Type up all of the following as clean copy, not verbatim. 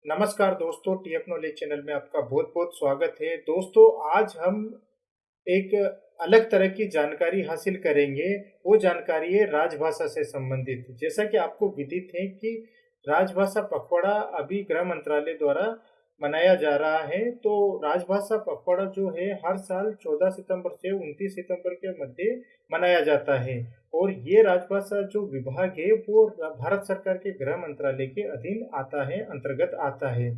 नमस्कार दोस्तों, TF knowledge channel में आपका बहुत बहुत स्वागत है। दोस्तों, आज हम एक अलग तरह की जानकारी हासिल करेंगे। वो जानकारी है राजभाषा से संबंधित। जैसा कि आपको विदित है कि राजभाषा पखवाड़ा अभी गृह मंत्रालय द्वारा मनाया जा रहा है। तो राजभाषा पखवाड़ा जो है हर साल 14 सितंबर से 29 सितंबर के मध्य मनाया जाता है। और ये राजभाषा जो विभाग है वो भारत सरकार के गृह मंत्रालय के अधीन आता है, अंतर्गत आता है।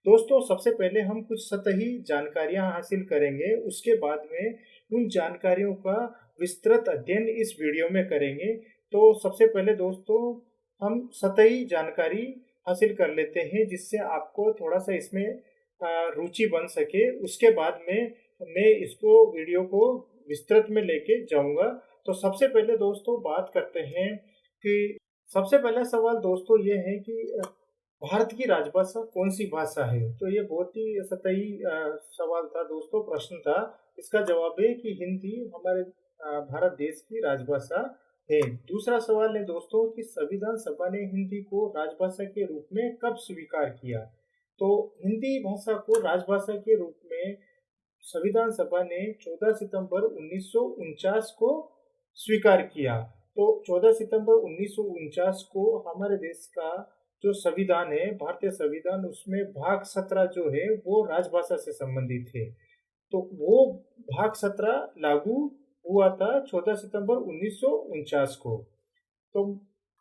दोस्तों, सबसे पहले हम कुछ सतही जानकारियां हासिल करेंगे। उसके बाद में उन जानकारियों का विस्तृत अध्ययन इस वीडियो में करेंगे। तो सबसे पहले दोस्तों, हम सतही जानकारी हासिल कर लेते हैं जिससे आपको थोड़ा सा इसमें रुचि बन सके। उसके बाद में मैं इसको वीडियो को विस्तृत में लेके जाऊंगा। तो सबसे पहले दोस्तों बात करते हैं कि सबसे पहला सवाल दोस्तों ये है कि भारत की राजभाषा कौन सी भाषा है। तो ये बहुत ही सतही सवाल था दोस्तों, प्रश्न था। इसका जवाब है कि हिंदी हमारे भारत देश की राजभाषा है। दूसरा सवाल है दोस्तों कि संविधान सभा ने हिंदी को राजभाषा के रूप में कब स्वीकार किया। तो हिंदी भाषा को राजभाषा के रूप में संविधान सभा ने 14 सितंबर 1949 को स्वीकार किया। तो 14 सितंबर 1949 को हमारे देश का जो संविधान है, भारतीय संविधान, उसमें भाग 17 जो है वो राजभाषा से संबंधित है। तो वो भाग 17 लागू हुआ था 14 सितंबर 1949 को। तो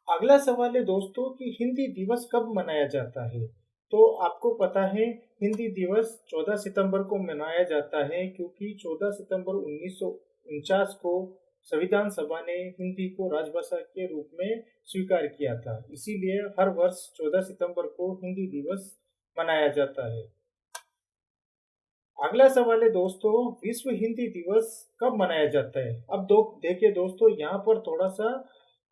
अगला सवाल है दोस्तों कि हिंदी दिवस कब मनाया जाता है। तो आपको पता है हिंदी दिवस 14 सितंबर को मनाया जाता है, क्योंकि 14 सितंबर 1949 को संविधान सभा ने हिंदी को राजभाषा के रूप में स्वीकार किया था। इसीलिए हर वर्ष 14 सितंबर को हिंदी दिवस मनाया जाता है। अगला सवाल है दोस्तों, विश्व हिंदी दिवस कब मनाया जाता है। अब देखिए दोस्तों, यहाँ पर थोड़ा सा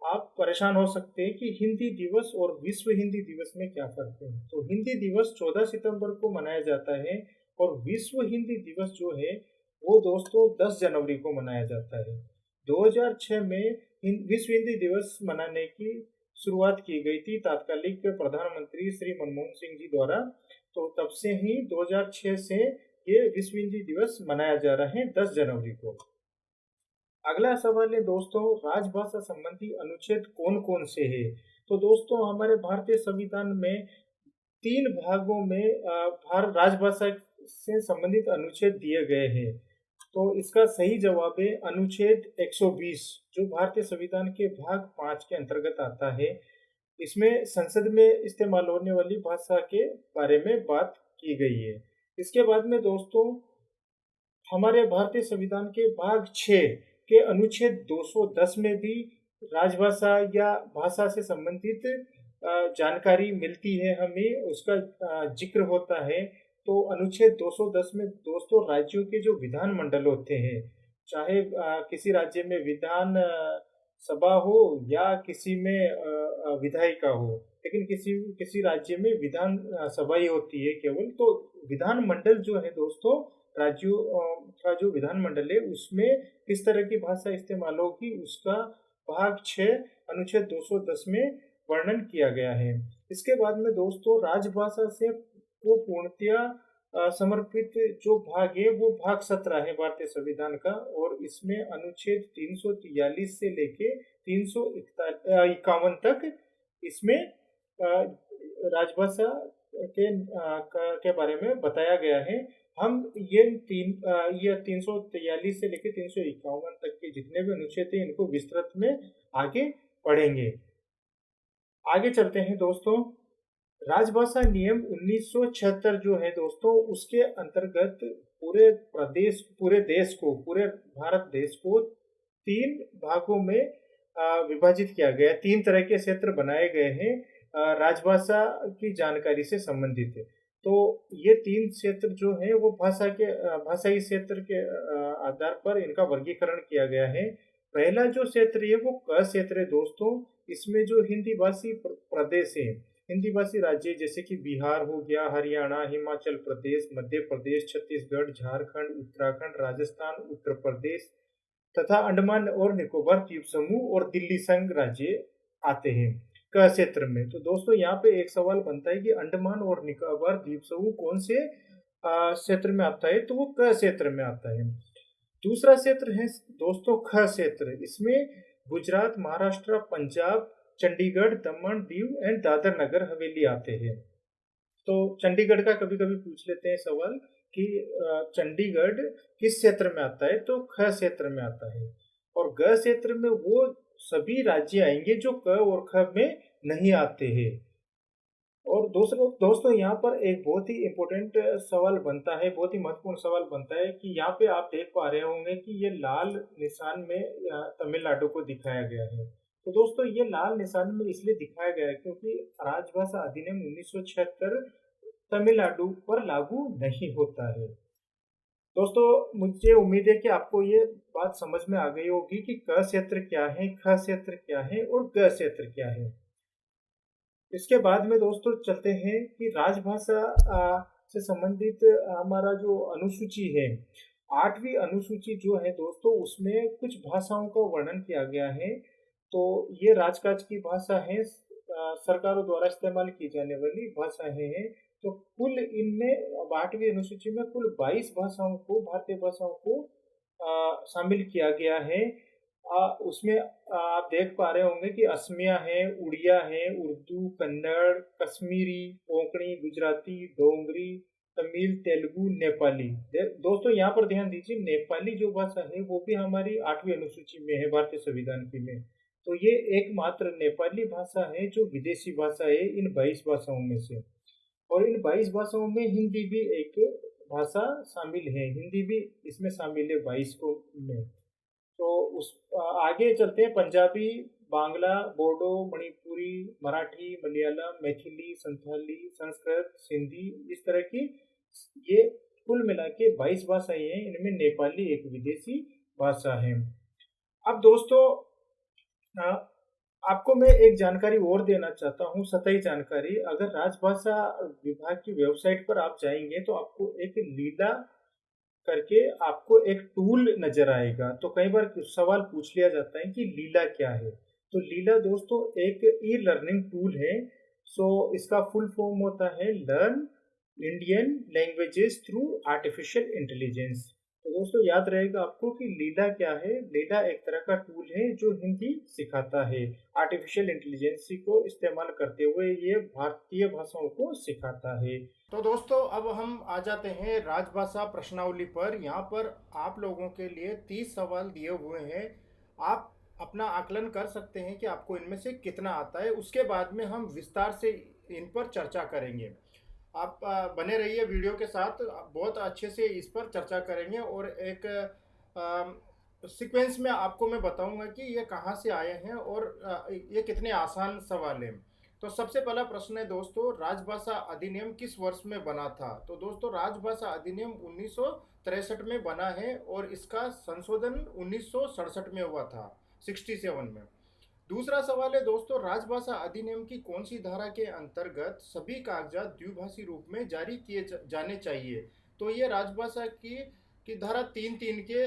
आप परेशान हो सकते हैं कि हिंदी दिवस और विश्व हिंदी दिवस में क्या फर्क है। तो हिंदी दिवस 14 सितंबर को मनाया जाता है और विश्व हिंदी दिवस जो है वो दोस्तों 10 जनवरी को मनाया जाता है। 2006 में विश्व हिंदी दिवस मनाने की शुरुआत की गई थी तात्कालिक प्रधानमंत्री श्री मनमोहन सिंह जी द्वारा। तो तब से ही 2006 से ये विश्व हिंदी दिवस मनाया जा रहा है 10 जनवरी को। अगला सवाल है दोस्तों, राजभाषा संबंधी अनुच्छेद कौन कौन से हैं। तो दोस्तों, हमारे भारतीय संविधान में 3 भागों में भारत राजभाषा से संबंधित अनुच्छेद दिए गए हैं। तो इसका सही जवाब है अनुच्छेद 120, जो भारतीय संविधान के भाग 5 के अंतर्गत आता है। इसमें संसद में इस्तेमाल होने वाली भाषा के बारे में बात की गई है। इसके बाद में दोस्तों, हमारे भारतीय संविधान के भाग 6 के अनुच्छेद 210 में भी राजभाषा या भाषा से संबंधित जानकारी मिलती है हमें, उसका जिक्र होता है। तो अनुच्छेद 210 में दोस्तों राज्यों के जो विधान मंडल होते हैं, चाहे किसी राज्य में विधान सभा हो या किसी में विधायिका हो, लेकिन किसी किसी राज्य में विधान सभा ही होती है केवल। तो विधान मंडल जो है दोस्तों, राज्यों का जो विधानमंडल है उसमें किस तरह की भाषा इस्तेमाल होगी उसका भाग 6 अनुच्छेद 210 में वर्णन किया गया है। इसके बाद में दोस्तों, राजभाषा से वो पूर्णतया समर्पित जो भाग है वो भाग 17 है भारतीय संविधान का। और इसमें अनुच्छेद 343 से लेके 351 तक इसमें राजभाषा के बारे में बताया गया है। हम ये 343 से लेकर 351 तक के जितने भी अनुच्छेद हैं इनको विस्तृत में आगे पढ़ेंगे। आगे चलते हैं दोस्तों। राजभाषा नियम 1976 जो है दोस्तों, उसके अंतर्गत पूरे भारत देश को 3 भागों में विभाजित किया गया है। 3 तरह के क्षेत्र बनाए गए हैं राजभाषा की जानकारी से संबंधित है। तो ये 3 क्षेत्र जो है वो भाषाई क्षेत्र के आधार पर इनका वर्गीकरण किया गया है। पहला जो क्षेत्र है वो क क्षेत्र है दोस्तों। इसमें जो हिंदी भाषी प्रदेश है, हिंदी भाषी राज्य जैसे कि बिहार हो गया, हरियाणा, हिमाचल प्रदेश, मध्य प्रदेश, छत्तीसगढ़, झारखंड, उत्तराखंड, राजस्थान, उत्तर प्रदेश तथा अंडमान और निकोबार द्वीप समूह और दिल्ली संघ राज्य आते हैं। क क्षेत्र में। तो दोस्तों यहाँ पे एक सवाल बनता है कि अंडमान और निकोबार द्वीप समूह कौन से क्षेत्र में आता है, तो वो क क्षेत्र में आता है। दूसरा क्षेत्र है दोस्तों ख क्षेत्र। इसमें गुजरात, महाराष्ट्र, पंजाब, चंडीगढ़, दमन, दीव एंड दादर नगर हवेली आते हैं। तो चंडीगढ़ का कभी कभी पूछ लेते हैं सवाल कि चंडीगढ़ किस क्षेत्र में आता है, तो ख क्षेत्र में आता है। और ग क्षेत्र में वो सभी राज्य आएंगे जो क और ख में नहीं आते हैं। और दूसरों दोस्तों यहाँ पर एक बहुत ही इम्पोर्टेंट सवाल बनता है, बहुत ही महत्वपूर्ण सवाल बनता है कि यहाँ पे आप देख पा रहे होंगे कि ये लाल निशान में तमिलनाडु को दिखाया गया है। तो दोस्तों ये लाल निशान में इसलिए दिखाया गया है क्योंकि राजभाषा अधिनियम 1976 तमिलनाडु पर लागू नहीं होता है। दोस्तों मुझे उम्मीद है कि आपको ये बात समझ में आ गई होगी कि क क्षेत्र क्या है, ख क्षेत्र क्या है और ग क्षेत्र क्या है। इसके बाद में दोस्तों चलते हैं कि राजभाषा से संबंधित हमारा जो अनुसूची है, 8वीं अनुसूची जो है दोस्तों, उसमें कुछ भाषाओं का वर्णन किया गया है। तो ये राजकाज की भाषा है, सरकारों द्वारा इस्तेमाल की जाने वाली भाषाएं हैं। तो कुल इनमें 8वीं अनुसूची में कुल 22 भाषाओं को, भारतीय भाषाओं को शामिल किया गया है। उसमें आप देख पा रहे होंगे कि असमिया है, उड़िया है, उर्दू, कन्नड़, कश्मीरी, कोंकणी, गुजराती, डोगरी, तमिल, तेलुगु, नेपाली। दोस्तों यहाँ पर ध्यान दीजिए, नेपाली जो भाषा है वो भी हमारी 8वीं अनुसूची में है भारतीय संविधान की में। तो ये एकमात्र नेपाली भाषा है जो विदेशी भाषा है इन 22 भाषाओं में से। और इन 22 भाषाओं में हिंदी भी एक भाषा शामिल है, हिंदी भी इसमें शामिल है 22 को में। तो उस आगे चलते हैं, पंजाबी, बांग्ला, बोडो, मणिपुरी, मराठी, मलयालम, मैथिली, संथाली, संस्कृत, सिंधी, इस तरह की ये कुल मिला के 22 भाषाएं हैं। इनमें नेपाली एक विदेशी भाषा है। अब दोस्तों आपको मैं एक जानकारी और देना चाहता हूँ, सतही जानकारी। अगर राजभाषा विभाग की वेबसाइट पर आप जाएंगे तो आपको एक लीला करके आपको एक टूल नजर आएगा। तो कई बार सवाल पूछ लिया जाता है कि लीला क्या है। तो लीला दोस्तों एक ई लर्निंग टूल है। सो इसका फुल फॉर्म होता है learn Indian languages through artificial intelligence. तो दोस्तों याद रहेगा आपको कि लीला क्या है। लीला एक तरह का टूल है जो हिंदी सिखाता है, आर्टिफिशियल इंटेलिजेंस को इस्तेमाल करते हुए ये भारतीय भाषाओं को सिखाता है। तो दोस्तों अब हम आ जाते हैं राजभाषा प्रश्नावली पर। यहाँ पर आप लोगों के लिए 30 सवाल दिए हुए हैं। आप अपना आकलन कर सकते हैं कि आपको इनमें से कितना आता है। उसके बाद में हम विस्तार से इन पर चर्चा करेंगे। आप बने रहिए वीडियो के साथ, बहुत अच्छे से इस पर चर्चा करेंगे और एक सीक्वेंस में आपको मैं बताऊंगा कि ये कहाँ से आए हैं और ये कितने आसान सवाल हैं। तो सबसे पहला प्रश्न है दोस्तों, राजभाषा अधिनियम किस वर्ष में बना था? तो दोस्तों राजभाषा अधिनियम 1963 में बना है और इसका संशोधन 1967 में हुआ था, 67 में। दूसरा सवाल है दोस्तों, राजभाषा अधिनियम की कौन सी धारा के अंतर्गत सभी कागजात द्विभाषी रूप में जारी किए जाने चाहिए? तो ये राजभाषा की धारा 3(3) के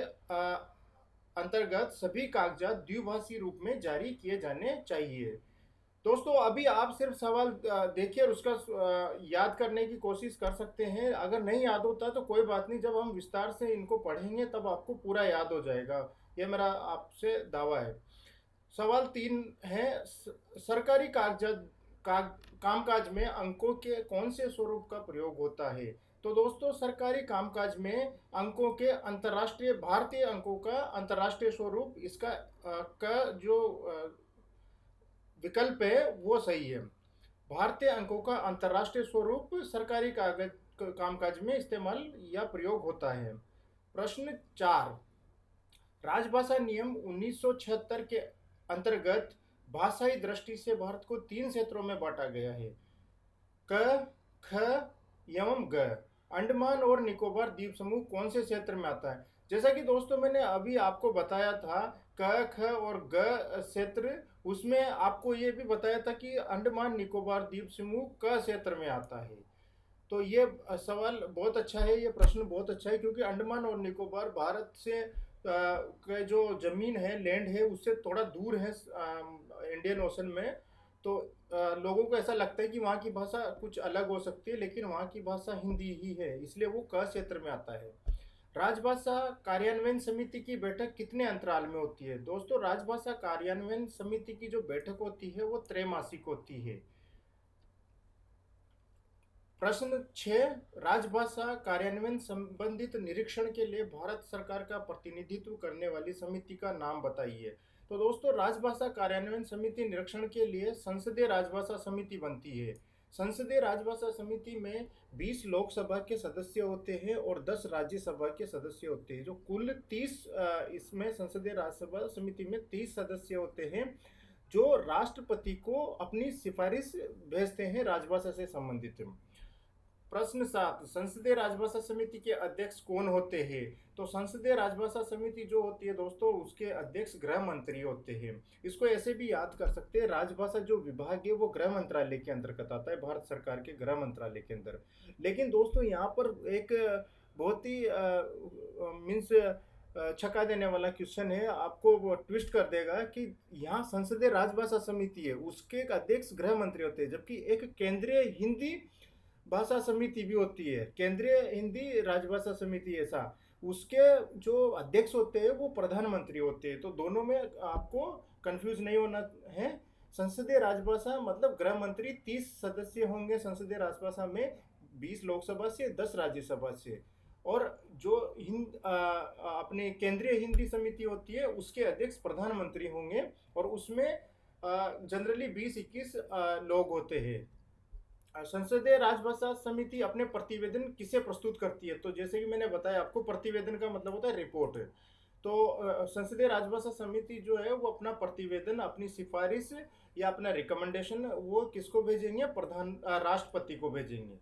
अंतर्गत सभी कागजात द्विभाषी रूप में जारी किए जाने चाहिए। दोस्तों अभी आप सिर्फ सवाल देखिए और उसका याद करने की कोशिश कर सकते हैं। अगर नहीं याद होता तो कोई बात नहीं, जब हम विस्तार से इनको पढ़ेंगे तब आपको पूरा याद हो जाएगा, ये मेरा आपसे दावा है। सवाल 3 है, सरकारी कामकाज में अंकों के कौन से स्वरूप का प्रयोग होता है? तो दोस्तों सरकारी कामकाज में अंकों के अंतर्राष्ट्रीय, भारतीय अंकों का अंतर्राष्ट्रीय स्वरूप, इसका का जो विकल्प है वो सही है। भारतीय अंकों का अंतर्राष्ट्रीय स्वरूप सरकारी कामकाज में इस्तेमाल या प्रयोग होता है। प्रश्न 4, राजभाषा नियम 1976 के अंतर्गत भाषाई दृष्टि से भारत को 3 क्षेत्रों में बांटा गया है, क, ख एवं ग। अंडमान और निकोबार द्वीप समूह कौन से क्षेत्र में आता है? जैसा कि दोस्तों मैंने अभी आपको बताया था क, ख और ग क्षेत्र, उसमें आपको ये भी बताया था कि अंडमान निकोबार द्वीप समूह क क्षेत्र में आता है। तो ये सवाल बहुत अच्छा है, ये प्रश्न बहुत अच्छा है, क्योंकि अंडमान और निकोबार भारत से का जो ज़मीन है, लैंड है, उससे थोड़ा दूर है इंडियन ओशन में। तो लोगों को ऐसा लगता है कि वहाँ की भाषा कुछ अलग हो सकती है, लेकिन वहाँ की भाषा हिंदी ही है, इसलिए वो क क्षेत्र में आता है। राजभाषा कार्यान्वयन समिति की बैठक कितने अंतराल में होती है? दोस्तों, राजभाषा कार्यान्वयन समिति की जो बैठक होती है वो त्रैमासिक होती है। प्रश्न 6, राजभाषा कार्यान्वयन संबंधित निरीक्षण के लिए भारत सरकार का प्रतिनिधित्व करने वाली समिति का नाम बताइए। तो दोस्तों, राजभाषा कार्यान्वयन समिति निरीक्षण के लिए संसदीय राजभाषा समिति बनती है। संसदीय राजभाषा समिति में 20 लोकसभा के सदस्य होते हैं और 10 राज्यसभा के सदस्य होते हैं। जो कुल 30 इसमें संसदीय राजसभा समिति में 30 सदस्य होते हैं, जो राष्ट्रपति को अपनी सिफारिश भेजते हैं राजभाषा से संबंधित। प्रश्न 7, संसदीय राजभाषा समिति के अध्यक्ष कौन होते हैं? तो संसदीय राजभाषा समिति जो होती है दोस्तों, उसके अध्यक्ष गृह मंत्री होते हैं। इसको ऐसे भी याद कर सकते हैं, राजभाषा जो विभाग है वो गृह मंत्रालय के अंतर्गत आता है, भारत सरकार के गृह मंत्रालय के अंदर। लेकिन दोस्तों, यहाँ पर एक बहुत ही मीन्स छका देने वाला क्वेश्चन है, आपको वो ट्विस्ट कर देगा कि यहाँ संसदीय राजभाषा समिति है, उसके एक अध्यक्ष गृह मंत्री होते हैं, जबकि एक केंद्रीय हिंदी भाषा समिति भी होती है, केंद्रीय हिंदी राजभाषा समिति, ऐसा उसके जो अध्यक्ष होते हैं वो प्रधानमंत्री होते हैं। तो दोनों में आपको कंफ्यूज नहीं होना है। संसदीय राजभाषा मतलब गृह मंत्री, 30 सदस्य होंगे संसदीय राजभाषा में, 20 लोकसभा से, 10 राज्यसभा से। और जो अपने केंद्रीय हिंदी समिति होती है उसके अध्यक्ष प्रधानमंत्री होंगे, और उसमें जनरली 20-21 लोग होते हैं। संसदीय राजभाषा समिति अपने प्रतिवेदन किसे प्रस्तुत करती है? तो जैसे कि मैंने बताया आपको, प्रतिवेदन का मतलब होता है रिपोर्ट। तो संसदीय राजभाषा समिति जो है वो अपना प्रतिवेदन, अपनी सिफारिश या अपना रिकमेंडेशन वो किसको भेजेंगे? राष्ट्रपति को भेजेंगे।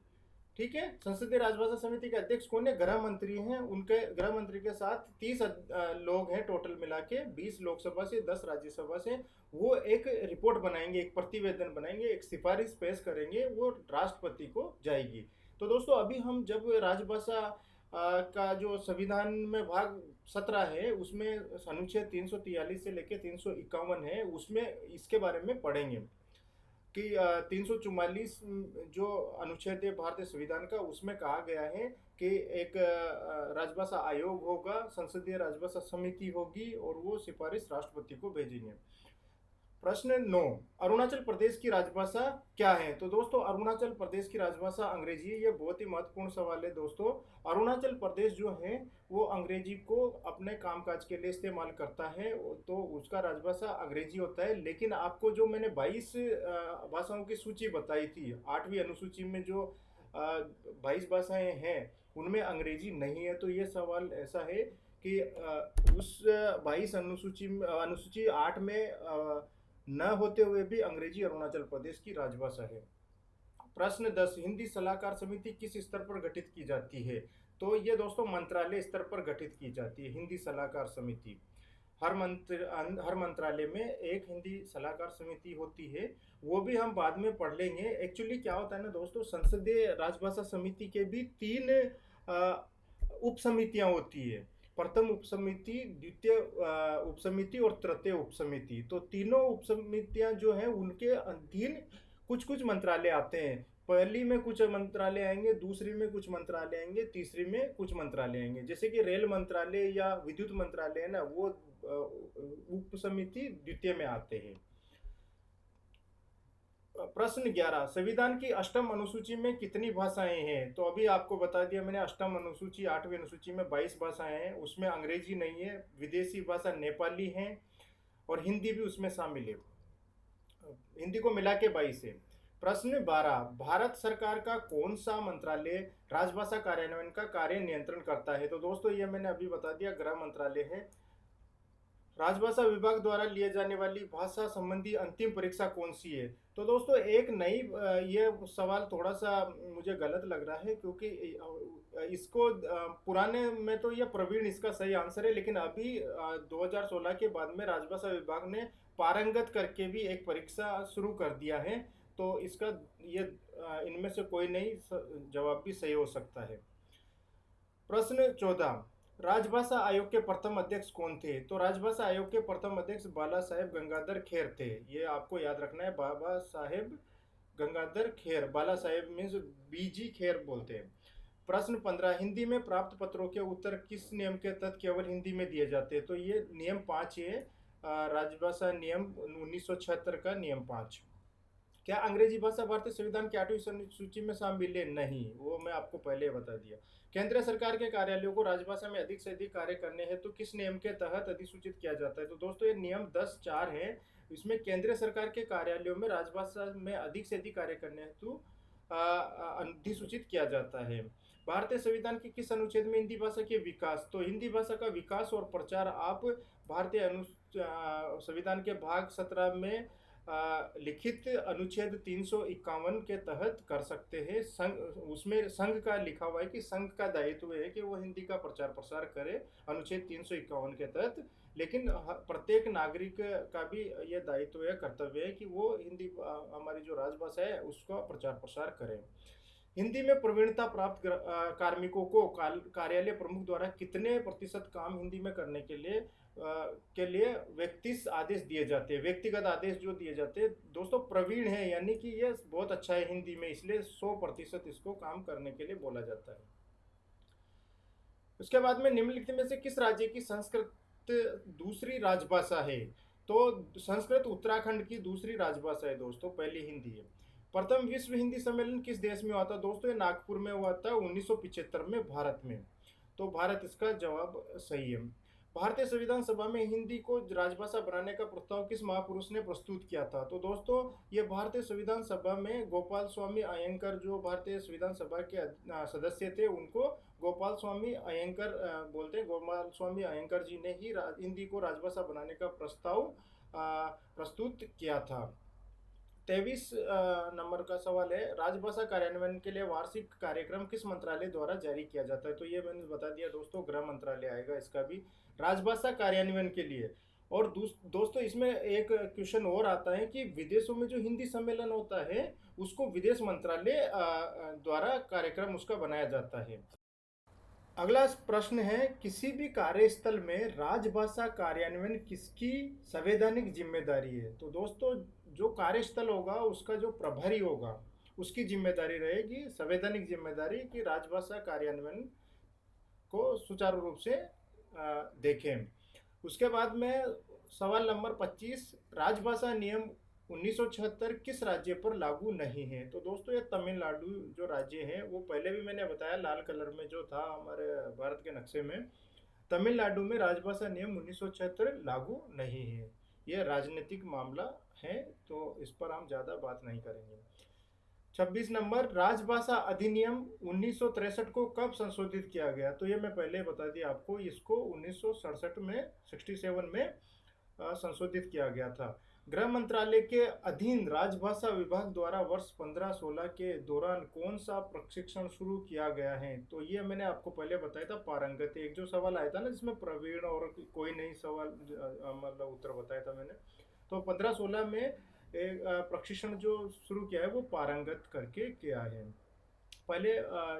ठीक है। संसदीय राजभाषा समिति के अध्यक्ष कौन है? गृह मंत्री हैं। उनके गृह मंत्री के साथ 30 लोग हैं टोटल मिला के, 20 लोकसभा से, 10 राज्यसभा से। वो एक रिपोर्ट बनाएंगे, एक प्रतिवेदन बनाएंगे, एक सिफारिश पेश करेंगे, वो राष्ट्रपति को जाएगी। तो दोस्तों, अभी हम जब राजभाषा का जो संविधान में भाग 17 है उसमें अनुच्छेद 343 से लेकर 351 है, उसमें इसके बारे में पढ़ेंगे कि 344 जो अनुच्छेद है भारतीय संविधान का, उसमें कहा गया है कि एक राजभाषा आयोग होगा, संसदीय राजभाषा समिति होगी, और वो सिफारिश राष्ट्रपति को भेजेंगे। प्रश्न 9, अरुणाचल प्रदेश की राजभाषा क्या है? तो दोस्तों, अरुणाचल प्रदेश की राजभाषा अंग्रेजी है। ये बहुत ही महत्वपूर्ण सवाल है दोस्तों। अरुणाचल प्रदेश जो है वो अंग्रेजी को अपने कामकाज के लिए इस्तेमाल करता है, तो उसका राजभाषा अंग्रेजी होता है। लेकिन आपको जो मैंने 22 भाषाओं की सूची बताई थी, 8वीं अनुसूची में जो 22 भाषाएं हैं उनमें अंग्रेजी नहीं है। तो ये सवाल ऐसा है कि उस 22 अनुसूची 8 में न होते हुए भी अंग्रेजी अरुणाचल प्रदेश की राजभाषा है। प्रश्न 10, हिंदी सलाहकार समिति किस स्तर पर गठित की जाती है? तो ये दोस्तों मंत्रालय स्तर पर गठित की जाती है हिंदी सलाहकार समिति। हर मंत्रालय में एक हिंदी सलाहकार समिति होती है, वो भी हम बाद में पढ़ लेंगे। एक्चुअली क्या होता है ना दोस्तों, संसदीय राजभाषा समिति के भी 3 उप समितियां होती है, प्रथम उपसमिति, द्वितीय उपसमिति और तृतीय उपसमिति। तो तीनों उपसमितियां जो हैं उनके अधीन कुछ कुछ मंत्रालय आते हैं। पहली में कुछ मंत्रालय आएंगे, दूसरी में कुछ मंत्रालय आएंगे, तीसरी में कुछ मंत्रालय आएंगे। जैसे कि रेल मंत्रालय या विद्युत मंत्रालय है ना, वो उपसमिति द्वितीय में आते हैं। प्रश्न 11, संविधान की 8वीं अनुसूची में कितनी भाषाएं हैं? तो अभी आपको बता दिया मैंने, 8वीं अनुसूची 8वीं अनुसूची में 22 भाषाएं हैं, उसमें अंग्रेजी नहीं है, विदेशी भाषा नेपाली है और हिंदी भी उसमें शामिल है, हिंदी को मिला के 22 है। प्रश्न 12, भारत सरकार का कौन सा मंत्रालय राजभाषा कार्यान्वयन का कार्य नियंत्रण करता है? तो दोस्तों, ये मैंने अभी बता दिया, गृह मंत्रालय है। राजभाषा विभाग द्वारा लिए जाने वाली भाषा संबंधी अंतिम परीक्षा कौन सी है? तो दोस्तों, एक नई, ये सवाल थोड़ा सा मुझे गलत लग रहा है, क्योंकि इसको पुराने में तो ये प्रवीण इसका सही आंसर है, लेकिन अभी 2016 के बाद में राजभाषा विभाग ने पारंगत करके भी एक परीक्षा शुरू कर दिया है। तो इसका ये इनमें से कोई नहीं जवाब भी सही हो सकता है। प्रश्न 14, राजभाषा आयोग के प्रथम अध्यक्ष कौन थे? तो राजभाषा आयोग के प्रथम अध्यक्ष बाला साहेब गंगाधर खेर थे। ये आपको याद रखना है, बाबा साहेब गंगाधर खेर। बाला साहेब मीन्स बीजी खेर बोलते हैं। प्रश्न 15, हिंदी में प्राप्त पत्रों के उत्तर किस नियम के तहत केवल हिंदी में दिए जाते हैं? तो ये नियम 5 है, राजभाषा नियम 1976 का नियम 5। क्या अंग्रेजी भाषा भारतीय संविधान की 8वीं सूची में शामिल है? नहीं, वो मैं आपको पहले बता दिया। केंद्र सरकार के कार्यालयों को राजभाषा में अधिक से अधिक कार्य करने हैं तो किस नियम के तहत अधिसूचित किया जाता है? तो दोस्तों ये नियम 10(4) है। इसमें केंद्र सरकार के कार्यालयों में राजभाषा में अधिक से अधिक कार्य करने हेतु अधिसूचित किया जाता है। भारतीय संविधान के किस अनुच्छेद में हिंदी भाषा के विकास? तो हिंदी भाषा का विकास और प्रचार आप भारतीय संविधान के भाग 17 में लिखित अनुच्छेद 351 के तहत कर सकते हैं। संघ, उसमें संघ का लिखा हुआ है कि संघ का दायित्व है कि वो हिंदी का प्रचार प्रसार करे अनुच्छेद 351 के तहत। लेकिन प्रत्येक नागरिक का भी ये दायित्व है, कर्तव्य है कि वो हिंदी हमारी जो राजभाषा है उसका प्रचार प्रसार करें। हिंदी में प्रवीणता प्राप्त कार्मिकों को कार्यालय प्रमुख द्वारा कितने प्रतिशत काम हिंदी में करने के लिए व्यक्तिगत आदेश दिए जाते हैं? व्यक्तिगत आदेश जो दिए जाते हैं दोस्तों, प्रवीण है यानी कि ये बहुत अच्छा है हिंदी में, इसलिए 100% इसको काम करने के लिए बोला जाता है। उसके बाद में निम्नलिखित में से किस राज्य की संस्कृत दूसरी राजभाषा है? तो संस्कृत उत्तराखंड की दूसरी राजभाषा है दोस्तों, पहली हिंदी है। प्रथम विश्व हिंदी सम्मेलन किस देश में हुआ था? दोस्तों ये नागपुर में हुआ था 1975 में, भारत में। तो भारत इसका जवाब सही है। भारतीय संविधान सभा में हिंदी को राजभाषा बनाने का प्रस्ताव किस महापुरुष ने प्रस्तुत किया था? तो दोस्तों ये भारतीय संविधान सभा में गोपाल स्वामी अयंकर, जो भारतीय संविधान सभा के सदस्य थे, उनको गोपाल स्वामी अयंकर बोलते हैं। गोपाल स्वामी अयंकर जी ने ही हिंदी को राजभाषा बनाने का प्रस्ताव प्रस्तुत किया था। 23 नंबर का सवाल है, राजभाषा कार्यान्वयन के लिए वार्षिक कार्यक्रम किस मंत्रालय द्वारा जारी किया जाता है? तो ये मैंने बता दिया दोस्तों, गृह मंत्रालय आएगा इसका भी राजभाषा कार्यान्वयन के लिए। और दोस्तों इसमें एक क्वेश्चन और आता है कि विदेशों में जो हिंदी सम्मेलन होता है उसको विदेश मंत्रालय द्वारा कार्यक्रम उसका बनाया जाता है। अगला प्रश्न है, किसी भी कार्यस्थल में राजभाषा कार्यान्वयन किसकी संवैधानिक जिम्मेदारी है? तो दोस्तों जो कार्यस्थल होगा उसका जो प्रभारी होगा उसकी जिम्मेदारी रहेगी, संवैधानिक जिम्मेदारी, कि राजभाषा कार्यान्वयन को सुचारू रूप से देखें। उसके बाद में सवाल नंबर 25, राजभाषा नियम 1976 किस राज्य पर लागू नहीं है? तो दोस्तों ये तमिलनाडु जो राज्य है, वो पहले भी मैंने बताया लाल कलर में जो था हमारे भारत के नक्शे में, तमिलनाडु में राजभाषा नियम 1976 लागू नहीं है। यह राजनीतिक मामला है तो इस पर हम ज़्यादा बात नहीं करेंगे। 26 नंबर, राजभाषा अधिनियम 1963 को कब संशोधित किया गया? तो ये मैं पहले बता दिया आपको, इसको 1967 में 67 में संशोधित किया गया था। गृह मंत्रालय के अधीन राजभाषा विभाग द्वारा वर्ष 15-16 के दौरान कौन सा प्रशिक्षण शुरू किया गया है? तो ये मैंने आपको पहले बताया था, पारंगत। एक जो सवाल आया था ना जिसमें प्रवीण और कोई नहीं सवाल मतलब उत्तर बताया था मैंने, तो 15-16 में एक प्रशिक्षण जो शुरू किया है वो पारंगत करके किया है। पहले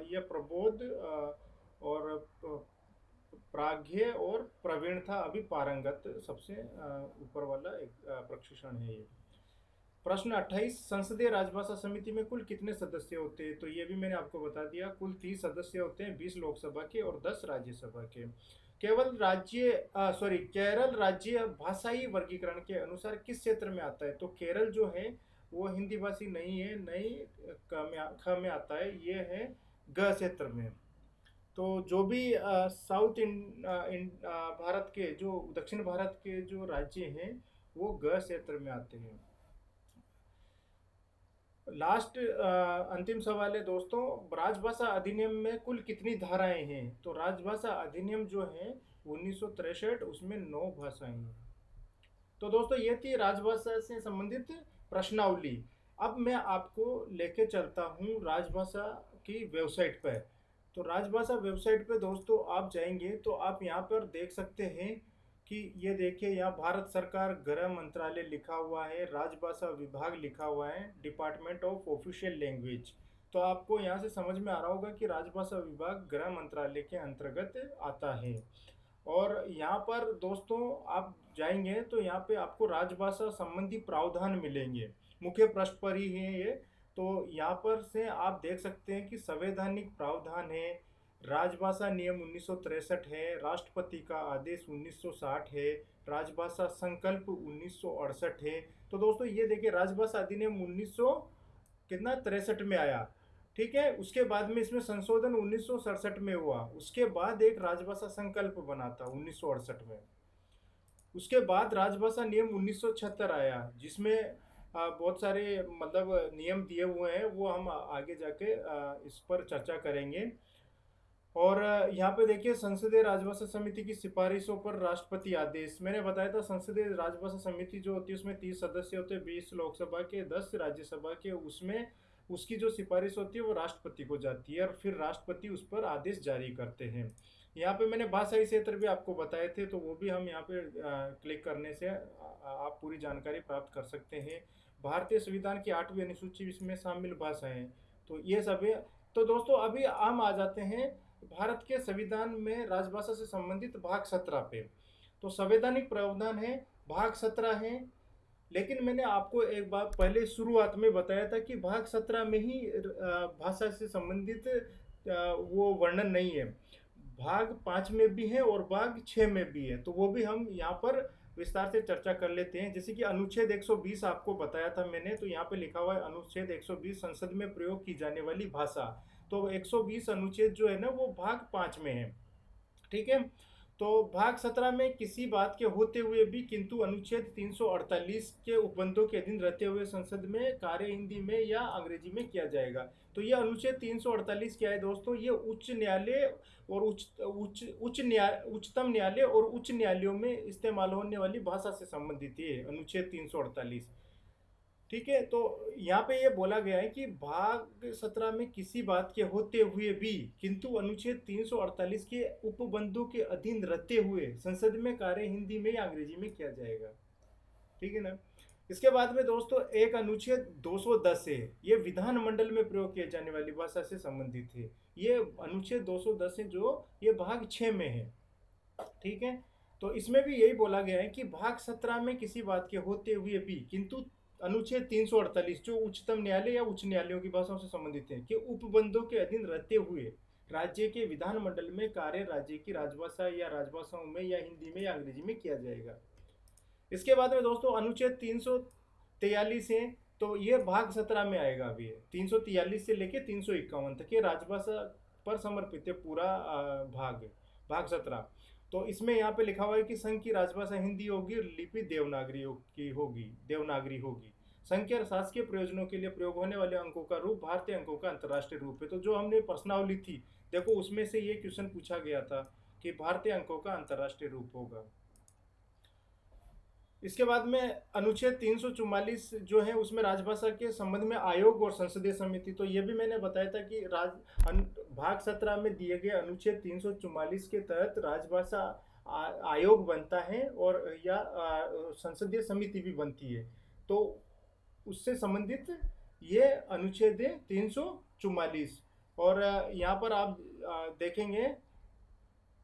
यह प्रबोध और प्राज्ञ और प्रवीण था, अभी पारंगत सबसे ऊपर वाला एक प्रशिक्षण है ये। प्रश्न 28, संसदीय राजभाषा समिति में कुल कितने सदस्य होते हैं? तो ये भी मैंने आपको बता दिया, कुल 30 सदस्य होते हैं, 20 लोकसभा के और 10 राज्यसभा के। केरल राज्य भाषाई वर्गीकरण के अनुसार किस क्षेत्र में आता है? तो केरल जो है वो हिंदी भाषी नहीं है, नहीं ख में आता है, ये है ग क्षेत्र में। तो जो भी साउथ भारत के, जो दक्षिण भारत के जो राज्य हैं वो ग क्षेत्र में आते हैं। लास्ट अंतिम सवाल है दोस्तों, राजभाषा अधिनियम में कुल कितनी धाराएं हैं? तो राजभाषा अधिनियम जो है 1963, उसमें 9 भाषाएं हैं। तो दोस्तों ये थी राजभाषा से संबंधित प्रश्नावली। अब मैं आपको लेके चलता हूँ राजभाषा की वेबसाइट पर। तो राजभाषा वेबसाइट पे दोस्तों आप जाएंगे तो आप यहाँ पर देख सकते हैं कि ये देखिए, यहाँ भारत सरकार गृह मंत्रालय लिखा हुआ है, राजभाषा विभाग लिखा हुआ है, डिपार्टमेंट ऑफ ऑफिशियल लैंग्वेज। तो आपको यहाँ से समझ में आ रहा होगा कि राजभाषा विभाग गृह मंत्रालय के अंतर्गत आता है। और यहाँ पर दोस्तों आप जाएंगे तो यहाँ पे आपको राजभाषा संबंधी प्रावधान मिलेंगे, मुख्य पृष्ठ पर ही है ये। तो यहाँ पर से आप देख सकते हैं कि संवैधानिक प्रावधान है, राजभाषा नियम 1963 है, राष्ट्रपति का आदेश 1960 है, राजभाषा संकल्प 1968 है। तो दोस्तों ये देखिए राजभाषा अधिनियम 1900 कितना 63 में आया, ठीक है। उसके बाद में इसमें संशोधन 1967 में हुआ, उसके बाद एक राजभाषा संकल्प बना था 1968 में। उसके बाद राजभाषा नियम 1976 आया, जिसमें बहुत सारे मतलब नियम दिए हुए हैं, वो हम आगे जाके इस पर चर्चा करेंगे। और यहाँ पे देखिए संसदीय राजभाषा समिति की सिफारिशों पर राष्ट्रपति आदेश। मैंने बताया था संसदीय राजभाषा समिति जो होती है उसमें 30 सदस्य होते हैं, 20 लोकसभा के, 10 राज्यसभा के। उसमें उसकी जो सिफारिश होती है वो राष्ट्रपति को जाती है और फिर राष्ट्रपति उस पर आदेश जारी करते हैं। यहाँ पे मैंने भाषाई क्षेत्र भी आपको बताए थे, तो वो भी हम यहाँ पे क्लिक करने से आप पूरी जानकारी प्राप्त कर सकते हैं। भारतीय संविधान की 8वीं अनुसूची इसमें शामिल भाषाएं, तो ये सब है। तो दोस्तों अभी हम आ जाते हैं भारत के संविधान में राजभाषा से संबंधित भाग 17 पे। तो संवैधानिक प्रावधान है भाग 17 है, लेकिन मैंने आपको एक बार पहले शुरुआत में बताया था कि भाग 17 में ही भाषा से संबंधित वो वर्णन नहीं है, भाग 5 में भी है और भाग 6 में भी है। तो वो भी हम यहाँ पर विस्तार से चर्चा कर लेते हैं। जैसे कि अनुच्छेद 120 आपको बताया था मैंने, तो यहाँ पे लिखा हुआ है अनुच्छेद 120 संसद में प्रयोग की जाने वाली भाषा। तो 120 अनुच्छेद जो है ना वो भाग 5 में है, ठीक है। तो भाग 17 में किसी बात के होते हुए भी किंतु अनुच्छेद 348 के उपबंधों के अधीन रहते हुए संसद में कार्य हिंदी में या अंग्रेजी में किया जाएगा। तो ये अनुच्छेद 348 क्या है दोस्तों, ये उच्च न्यायालय और उच्चतम न्यायालय और उच्च न्यायालयों में इस्तेमाल होने वाली भाषा से संबंधित है अनुच्छेद 348, ठीक है। तो यहाँ पे ये बोला गया है कि भाग 17 में किसी बात के होते हुए भी किंतु अनुच्छेद 348 के उपबंधों के अधीन रहते हुए संसद में कार्य हिंदी में या अंग्रेजी में किया जाएगा, ठीक है ना। इसके बाद में दोस्तों एक अनुच्छेद 210 है, ये विधानमंडल में प्रयोग किए जाने वाली भाषा से संबंधित है। ये अनुच्छेद 210 है जो ये भाग 6 में है, ठीक है। तो इसमें भी यही बोला गया है कि भाग 17 में किसी बात के होते हुए भी किंतु अनुच्छेद 348 जो उच्चतम न्यायालय या उच्च न्यायालयों की भाषाओं से संबंधित है कि उपबंधों के अधीन रहते हुए राज्य के विधानमंडल में कार्य राज्य की राजभाषा या राजभाषाओं में या हिंदी में या अंग्रेजी में किया जाएगा। इसके बाद में दोस्तों अनुच्छेद 343 है, तो ये भाग 17 में आएगा। अभी 343 से लेके 351 तक ये राजभाषा पर समर्पित है पूरा भाग 17। तो इसमें यहाँ पे लिखा हुआ है कि संघ की राजभाषा हिंदी होगी, लिपि देवनागरी होगी। संघ के शासकीय प्रयोजनों के लिए प्रयोग होने वाले अंकों का रूप भारतीय अंकों का अंतर्राष्ट्रीय रूप है। तो जो हमने प्रश्नावली थी देखो उसमें से ये क्वेश्चन पूछा गया था कि भारतीय अंकों का अंतर्राष्ट्रीय रूप होगा। इसके बाद में अनुच्छेद 344 जो है उसमें राजभाषा के संबंध में आयोग और संसदीय समिति। तो ये भी मैंने बताया था कि भाग 17 में दिए गए अनुच्छेद 344 के तहत राजभाषा आयोग बनता है और या संसदीय समिति भी बनती है। तो उससे संबंधित ये अनुच्छेद है 344। और यहाँ पर आप देखेंगे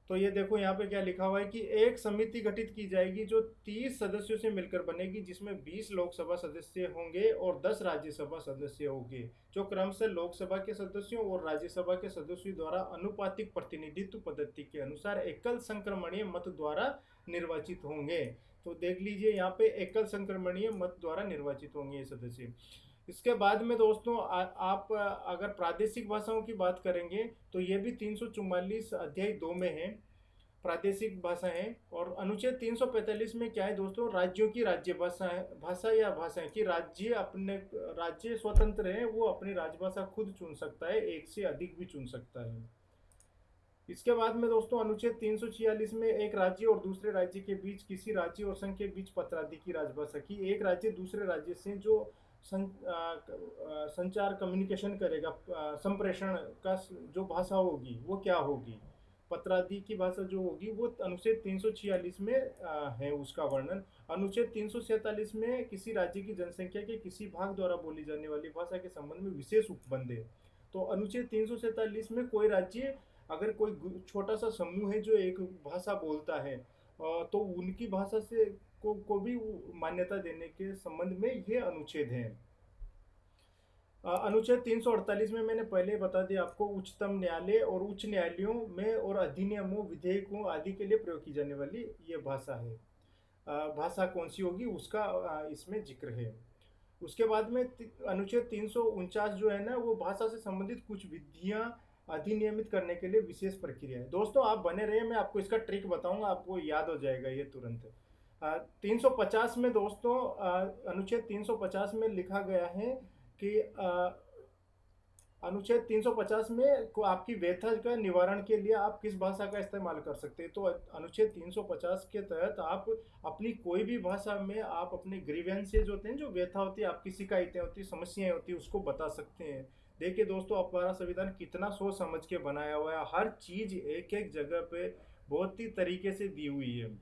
तो ये देखो यहाँ पे क्या लिखा हुआ है कि एक समिति गठित की जाएगी जो 30 सदस्यों से मिलकर बनेगी, जिसमें 20 लोकसभा सदस्य होंगे और 10 राज्यसभा सदस्य होंगे, जो क्रमशः लोकसभा के सदस्यों और राज्यसभा के सदस्यों द्वारा अनुपातिक प्रतिनिधित्व पद्धति के अनुसार एकल संक्रमणीय मत द्वारा निर्वाचित होंगे। तो देख लीजिए यहाँ पे एकल संक्रमणीय मत द्वारा निर्वाचित होंगे ये सदस्य। इसके बाद में दोस्तों आप अगर प्रादेशिक भाषाओं की बात करेंगे तो ये भी 344 अध्याय 2 में है, प्रादेशिक भाषाएं। और अनुच्छेद 345 में क्या है दोस्तों, राज्यों की राज्य भाषा या भाषाएं कि राज्य स्वतंत्र है, वो अपनी राजभाषा खुद चुन सकता है, एक से अधिक भी चुन सकता है। इसके बाद में दोस्तों अनुच्छेद 346 में एक राज्य और दूसरे राज्य के बीच, किसी राज्य और संघ के बीच पत्रादि की राजभाषा की एक राज्य दूसरे राज्य से जो संचार कम्युनिकेशन करेगा, संप्रेषण का जो भाषा होगी वो क्या होगी, पत्रादि की भाषा जो होगी वो अनुच्छेद 346 में है उसका वर्णन। अनुच्छेद 347 में किसी राज्य की जनसंख्या के किसी भाग द्वारा बोली जाने वाली भाषा के संबंध में विशेष उपबंध है। तो अनुच्छेद 347 में कोई राज्य अगर कोई छोटा सा समूह है जो एक भाषा बोलता है, तो उनकी भाषा से को भी मान्यता देने के संबंध में ये अनुच्छेद है। अनुच्छेद 348 में मैंने पहले बता दिया आपको, उच्चतम न्यायालय और उच्च न्यायालयों में और अधिनियमों विधेयकों आदि के लिए प्रयोग की जाने वाली ये भाषा है। भाषा कौन सी होगी उसका इसमें जिक्र है। उसके बाद में अनुच्छेद 349 जो है ना, वो भाषा से संबंधित कुछ विधियां अधिनियमित करने के लिए विशेष प्रक्रिया है। दोस्तों आप बने रहिए, मैं आपको इसका ट्रिक बताऊंगा, आपको याद हो जाएगा ये तुरंत। 350 में दोस्तों, अनुच्छेद 350 में लिखा गया है कि अनुच्छेद 350 में को आपकी व्यथा का निवारण के लिए आप किस भाषा का इस्तेमाल कर सकते हैं। तो अनुच्छेद 350 के तहत आप अपनी कोई भी भाषा में आप अपने ग्रीवेंसेज होते हैं, जो व्यथा होती है, आपकी शिकायतें होती है, समस्याएं होती है, उसको बता सकते हैं। देखिए दोस्तों, हमारा संविधान कितना सोच समझ के बनाया हुआ है, हर चीज एक एक जगह पे बहुत ही तरीके से दी हुई है।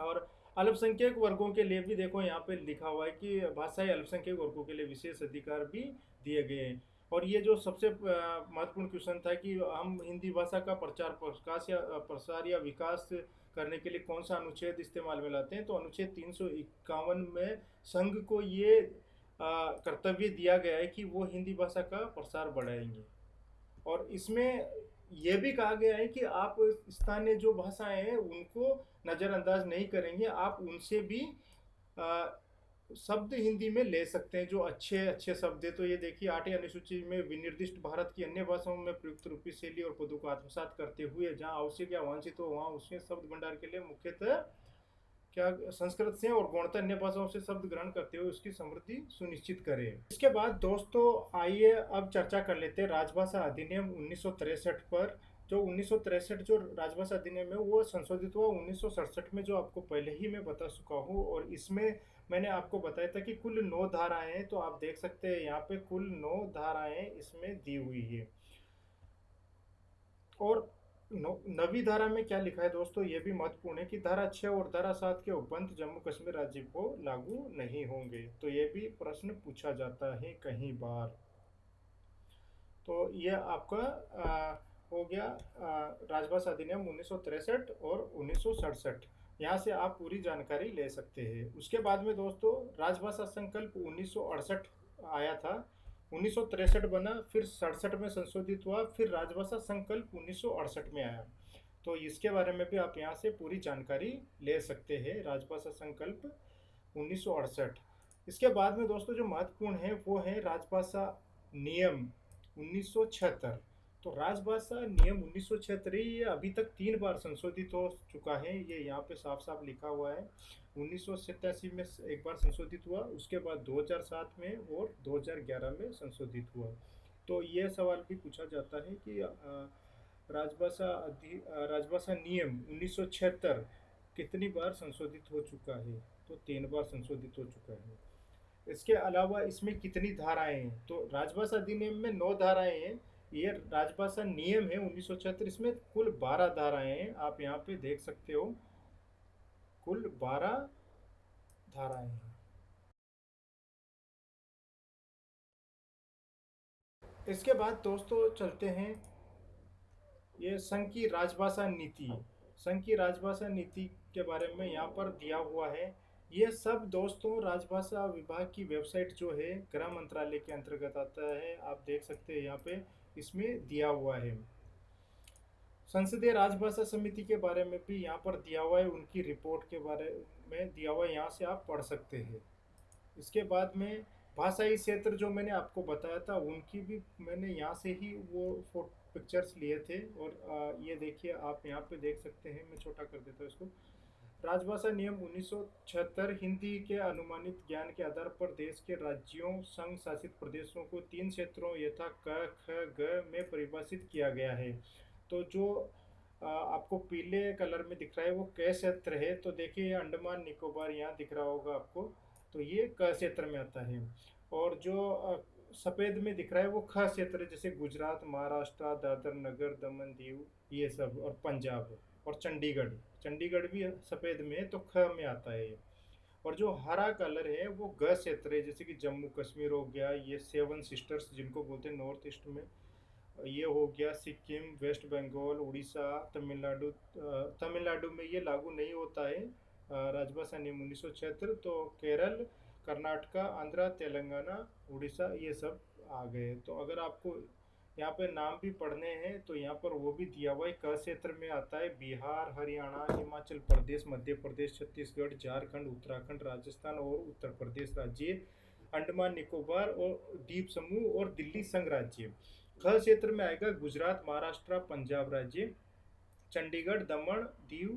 और अल्पसंख्यक वर्गों के लिए भी देखो यहाँ पे लिखा हुआ है कि भाषाई अल्पसंख्यक वर्गों के लिए विशेष अधिकार भी दिए गए हैं। और ये जो सबसे महत्वपूर्ण क्वेश्चन था कि हम हिंदी भाषा का प्रसार या विकास करने के लिए कौन सा अनुच्छेद इस्तेमाल में लाते हैं, तो अनुच्छेद 351 में संघ को ये कर्तव्य दिया गया है कि वो हिंदी भाषा का प्रसार बढ़ाएंगे। और इसमें यह भी कहा गया है कि आप स्थानीय जो भाषाएं हैं उनको नज़रअंदाज नहीं करेंगे, आप उनसे भी आ, शब्द हिंदी में ले सकते हैं जो अच्छे अच्छे शब्द है। तो ये देखिए 8वीं अनुसूची में विनिर्दिष्ट भारत की अन्य भाषाओं में प्रयुक्त रूपी शैली और पदों को आत्मसात करते हुए जहाँ आवश्यक या वांछित हो वहाँ उसके शब्द भंडार के लिए मुख्यतः क्या संस्कृत से और गौणता अन्य भाषाओं से शब्द ग्रहण करते हुए उसकी समृद्धि सुनिश्चित करें। इसके बाद दोस्तों आइए अब चर्चा कर लेते हैं राजभाषा अधिनियम 1963 पर। जो 1963 जो राजभाषा अधिनियम है वो संशोधित हुआ 1967 में, जो आपको पहले ही मैं बता चुका हूँ। और इसमें मैंने आपको बताया था कि कुल 9 धाराएं हैं, तो आप देख सकते हैं यहाँ पे कुल 9 धाराएं इसमें दी हुई है। और नवी धारा में क्या लिखा है दोस्तों, ये भी महत्वपूर्ण है कि धारा 6 और धारा 7 के उपबंध जम्मू कश्मीर राज्य को लागू नहीं होंगे। तो ये भी प्रश्न पूछा जाता है कहीं बार। तो ये आपका हो गया राजभाषा अधिनियम 1963 और 1967। यहाँ से आप पूरी जानकारी ले सकते हैं। उसके बाद में दोस्तों राजभाषा संकल्प 1968 आया था, 1963 बना, फिर 67 में संशोधित हुआ, फिर राजभाषा संकल्प 1968 में आया। तो इसके बारे में भी आप यहाँ से पूरी जानकारी ले सकते हैं, राजभाषा संकल्प 1968। इसके बाद में दोस्तों जो महत्वपूर्ण है वो है राजभाषा नियम 1976। तो राजभाषा नियम 1976 ये अभी तक 3 बार संशोधित हो चुका है, ये यहाँ पे साफ साफ लिखा हुआ है। 1987 में एक बार संशोधित हुआ, उसके बाद 2007 में और 2011 में संशोधित हुआ। तो ये सवाल भी पूछा जाता है कि राजभाषा नियम 1976 कितनी बार संशोधित हो चुका है, तो 3 बार संशोधित हो चुका है। इसके अलावा इसमें कितनी धाराएं हैं, तो राजभाषा अधिनियम में 9 धाराएं हैं, ये राजभाषा नियम है 1976, इसमें कुल 12 धाराएं हैं, आप यहाँ पे देख सकते हो कुल 12 धाराएं हैं। इसके बाद दोस्तों चलते हैं ये संघ की राजभाषा नीति। संघ की राजभाषा नीति के बारे में यहाँ पर दिया हुआ है। ये सब दोस्तों राजभाषा विभाग की वेबसाइट जो है गृह मंत्रालय के अंतर्गत आता है, आप देख सकते हैं यहाँ पे इसमें दिया हुआ है। संसदीय राजभाषा समिति के बारे में भी यहाँ पर दिया हुआ है, उनकी रिपोर्ट के बारे में दिया हुआ है, यहाँ से आप पढ़ सकते हैं। इसके बाद में भाषाई क्षेत्र जो मैंने आपको बताया था उनकी भी मैंने यहाँ से ही वो पिक्चर्स लिए थे। और ये देखिए आप यहाँ पे देख सकते हैं, मैं छोटा कर देता हूँ इसको। राजभाषा नियम 1976 हिंदी के अनुमानित ज्ञान के आधार पर देश के राज्यों संघ शासित प्रदेशों को 3 क्षेत्रों यथा क ख ग में परिभाषित किया गया है। तो जो आपको पीले कलर में दिख रहा है वो क क्षेत्र है। तो देखिए अंडमान निकोबार यहाँ दिख रहा होगा आपको, तो ये क क्षेत्र में आता है। और जो सफ़ेद में दिख रहा है वो ख क्षेत्र है, जैसे गुजरात, महाराष्ट्र, दादर नगर दमन दीव ये सब, और पंजाब और चंडीगढ़। चंडीगढ़ भी सफ़ेद में है तो ख में आता है ये। और जो हरा कलर है वो ग क्षेत्र है, जैसे कि जम्मू कश्मीर हो गया, ये 7 सिस्टर्स जिनको बोलते हैं नॉर्थ ईस्ट में, ये हो गया सिक्किम, वेस्ट बंगाल, उड़ीसा, तमिलनाडु। तमिलनाडु में ये लागू नहीं होता है राजभाषा नियम 1976। तो केरल, कर्नाटका, आंध्रा, तेलंगाना, उड़ीसा ये सब आ गए। तो अगर आपको यहाँ पे नाम भी पढ़ने हैं तो यहाँ पर वो भी दिया हुआ है। क क्षेत्र में आता है बिहार, हरियाणा, हिमाचल प्रदेश, मध्य प्रदेश, छत्तीसगढ़, झारखंड, उत्तराखंड, राजस्थान और उत्तर प्रदेश राज्य, अंडमान निकोबार और द्वीप समूह और दिल्ली संघ राज्य। ख क्षेत्र में आएगा गुजरात, महाराष्ट्र, पंजाब राज्य, चंडीगढ़, दमन, दीव,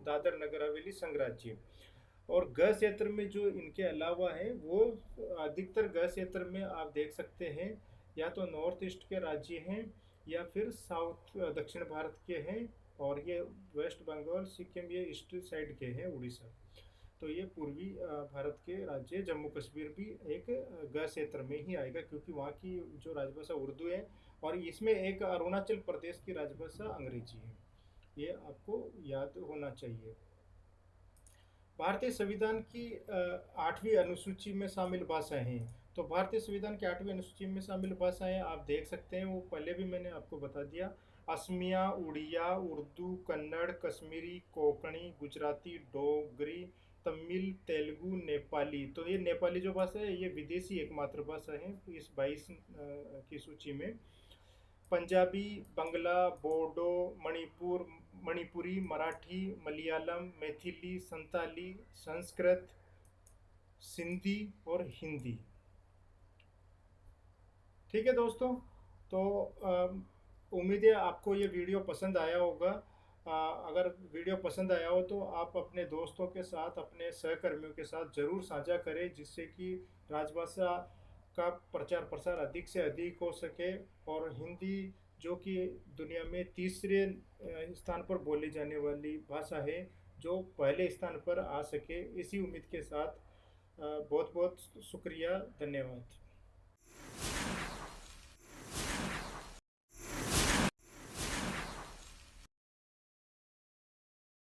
दादर नगर हवेली संघ राज्य। और ग क्षेत्र में जो इनके अलावा है वो अधिकतर ग क्षेत्र में आप देख सकते हैं या तो नॉर्थ ईस्ट के राज्य हैं या फिर साउथ दक्षिण भारत के हैं। और ये वेस्ट बंगाल, सिक्किम ये ईस्ट साइड के हैं, उड़ीसा। तो ये पूर्वी भारत के राज्य, जम्मू कश्मीर भी एक ग क्षेत्र में ही आएगा क्योंकि वहाँ की जो राजभाषा उर्दू है। और इसमें एक अरुणाचल प्रदेश की राजभाषा अंग्रेजी है, ये आपको याद होना चाहिए। भारतीय संविधान की 8वीं अनुसूची में शामिल भाषाएं हैं। तो भारतीय संविधान की 8वीं अनुसूची में शामिल भाषाएं आप देख सकते हैं, वो पहले भी मैंने आपको बता दिया। असमिया, उड़िया, उर्दू, कन्नड़, कश्मीरी, कोंकणी, गुजराती, डोगरी, तमिल, तेलुगु, नेपाली। तो ये नेपाली जो भाषा है ये विदेशी एकमात्र भाषा है इस 22 की सूची में। पंजाबी, बंगला, बोडो, मणिपुरी, मराठी, मलयालम, मैथिली, संताली, संस्कृत, सिंधी और हिंदी। ठीक है दोस्तों, तो उम्मीद है आपको ये वीडियो पसंद आया होगा। अगर वीडियो पसंद आया हो तो आप अपने दोस्तों के साथ, अपने सहकर्मियों के साथ ज़रूर साझा करें, जिससे कि राजभाषा का प्रचार प्रसार अधिक से अधिक हो सके और हिंदी जो कि दुनिया में तीसरे स्थान पर बोली जाने वाली भाषा है, जो पहले स्थान पर आ सके। इसी उम्मीद के साथ बहुत बहुत शुक्रिया, धन्यवाद।